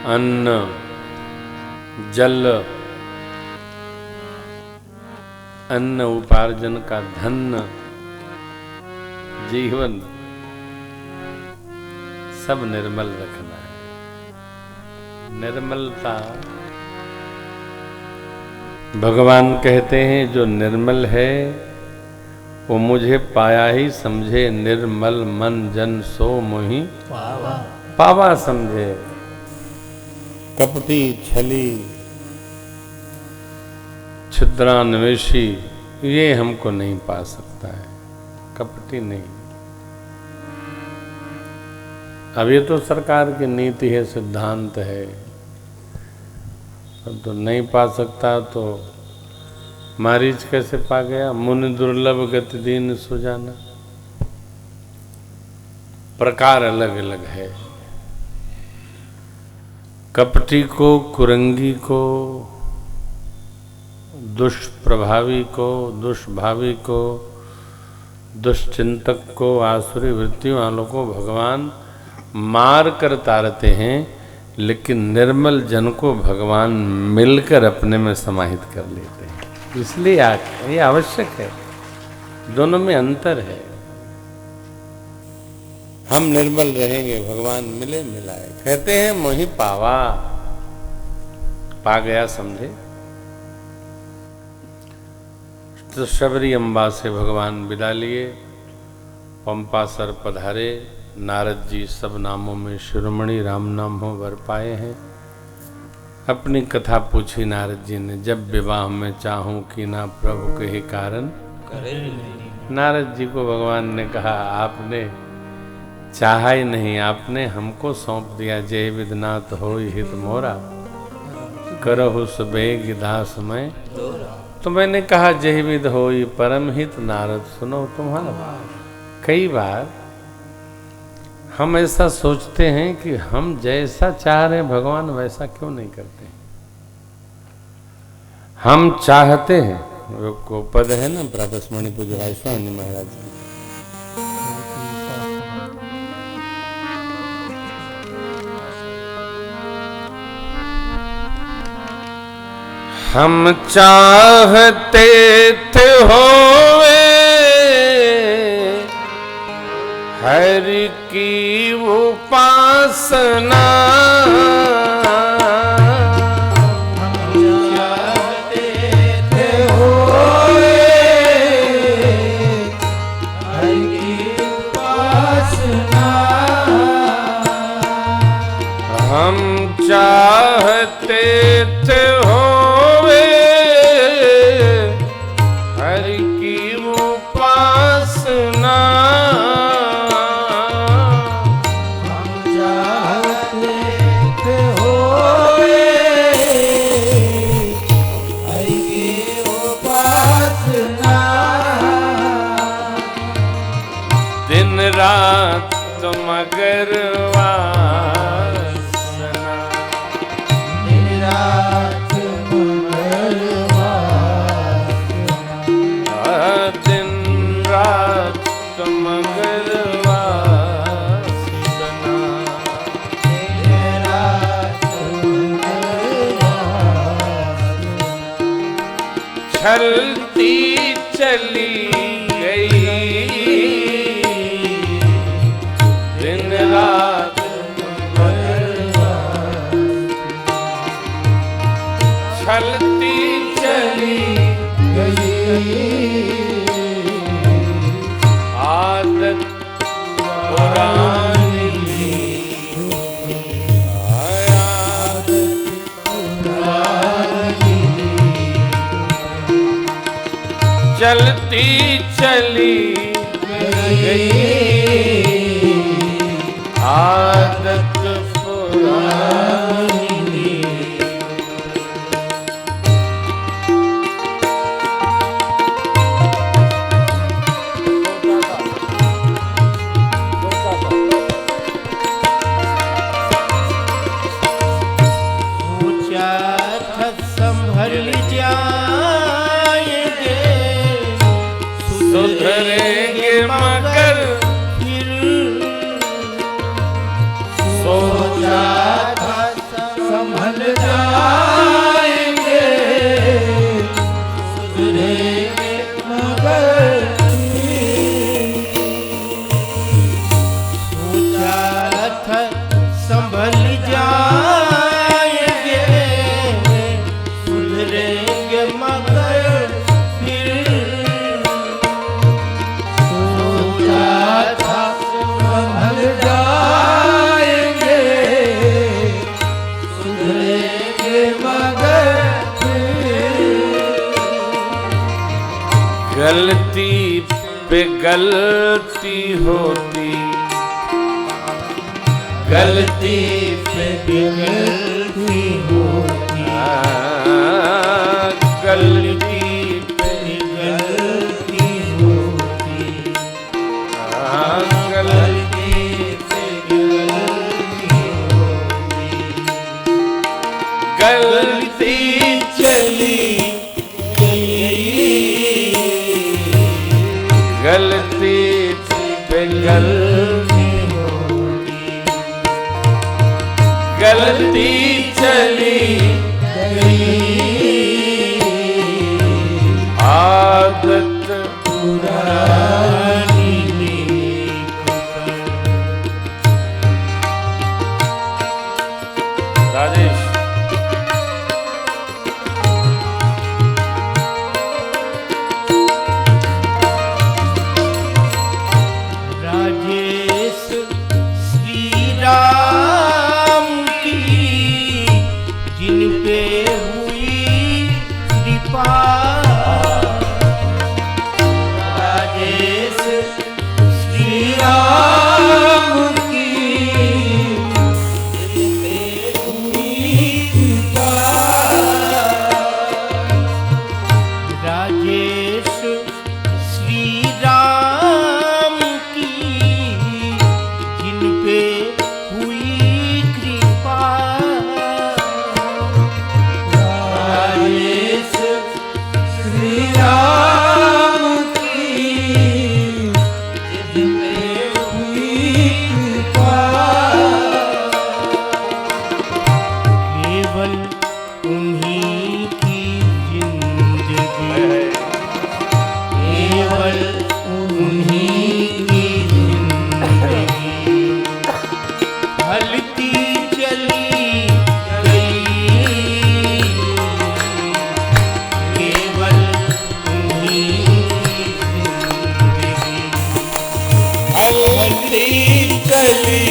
अन्न, जल, अन्न उपार्जन का धन, जीवन सब निर्मल रखना है। निर्मलता भगवान कहते हैं जो निर्मल है वो मुझे पाया ही समझे, निर्मल मन जन सो मोहि पावा समझे। कपटी, छली, छिद्रान्वेषी ये हमको नहीं पा सकता है, कपटी नहीं। अब ये तो सरकार की नीति है, सिद्धांत है, अब तो नहीं पा सकता तो मारीच कैसे पा गया? मुनि दुर्लभ गति दीन सुजाना। प्रकार अलग अलग है। कपटी को, कुरंगी को, दुष्प्रभावी को, दुष्भावी को, दुष्चिंतक को, आसुरी वृत्तियों वालों को भगवान मार कर तारते हैं, लेकिन निर्मल जन को भगवान मिलकर अपने में समाहित कर लेते हैं। इसलिए ये आवश्यक है, दोनों में अंतर है। हम निर्मल रहेंगे, भगवान मिले मिलाए। कहते हैं मोहि पावा, पा गया समझे। तो शबरी अम्बा से भगवान विदा लिए, पंपा सर पधारे। नारद जी सब नामों में शिरोमणि राम नाम हो वर पाए हैं। अपनी कथा पूछी नारद जी ने, जब विवाह में चाहूं कि ना प्रभु के कारण। नारद जी को भगवान ने कहा आपने चाहा ही नहीं, आपने हमको सौंप दिया। जय विदनाथ होई हित मोरा, करहु सबेग दास मैं। तो मैंने कहा जय विद होई परम हित, नारद सुनो तुम्हारा। कई बार हम ऐसा सोचते हैं कि हम जैसा चाह रहे हैं भगवान वैसा क्यों नहीं करते। हम चाहते हैं, वो पद है ना प्रातस्मरणि पूज्य राय स्वामी महाराज की, हम चाहते थे होवे हरि की उपासना, हम चाहते थे होवे हरि की उपासना, हम चाहते थे होवे हरि की उपासना। दिन रात मगर चलती चली गई दिन रात, चलती चली गई आदत पुरानी, चलती चली गई आदत पुरानी। ऊंचा थक संभल सुधरेंगे मगर फिर, कल जाएंगे सुधरेंगे मगर फिर सोचा था संभल जाएंगे सुधरेंगे मगर गलती पे गलती होती, गलती पे गलती होती, गलती पे गलती होती, गलती पे गलती होती, गलती चली गलती पे गलती गलती चली गई, आदत पुरानी राजेश। राजेश श्री राम की जिन पे हुई कृपा, राजेश श्री राम की जिन पे हुई कृपा, राजेश श्री राम की जिन पे हुई कृपा, राजेश श्री राम की जिन पे हुई कृपा, केवल उन्हीं की जिंदगी, केवल उन्हीं की जिंदगी हलती चली गई, केवल उन्हीं की जिंदगी हलती चली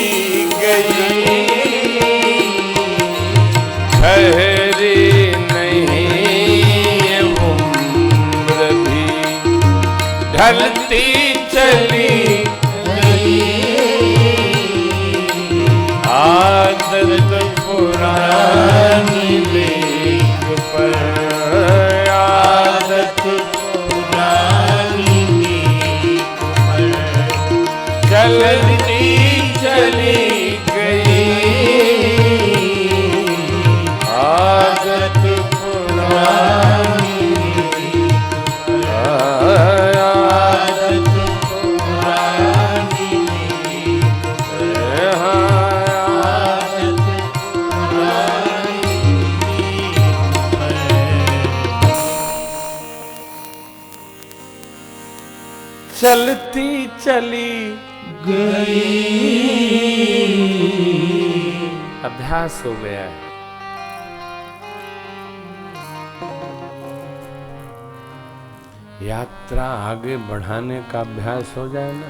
गई, ठहरी नहीं ये उम्र भी, ढलती चली गई, आदत पुरानी लेख पर, आदत पुरानी नीक पर चलती चली गई, आदत पुरानी आदत पुरानी नीक आदत पुरानी नीक पर चलती चली गई। अभ्यास हो गया है। यात्रा आगे बढ़ाने का अभ्यास हो जाए ना,